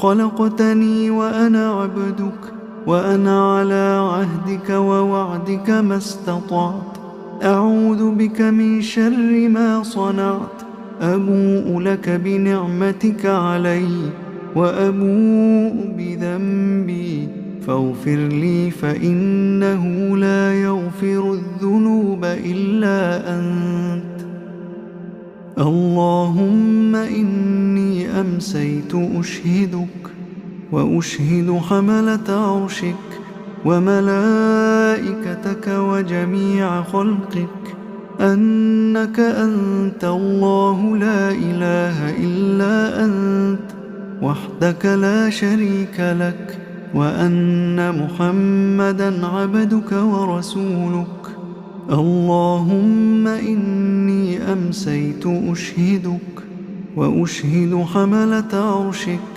خلقتني وأنا عبدك، وأنا على عهدك ووعدك ما استطعت. أعوذ بك من شر ما صنعت. أبوء لك بنعمتك علي وأبوء بذنبي فاغفر لي، فإنه لا يغفر الذنوب إلا أنت. اللهم إني أمسيت أشهدك وأشهد حملة عرشك وملائكتك وجميع خلقك أنك أنت الله لا إله إلا أنت وحدك لا شريك لك، وأن محمدًا عبدك ورسولك. اللهم إني أمسيت أشهدك وأشهد حملة عرشك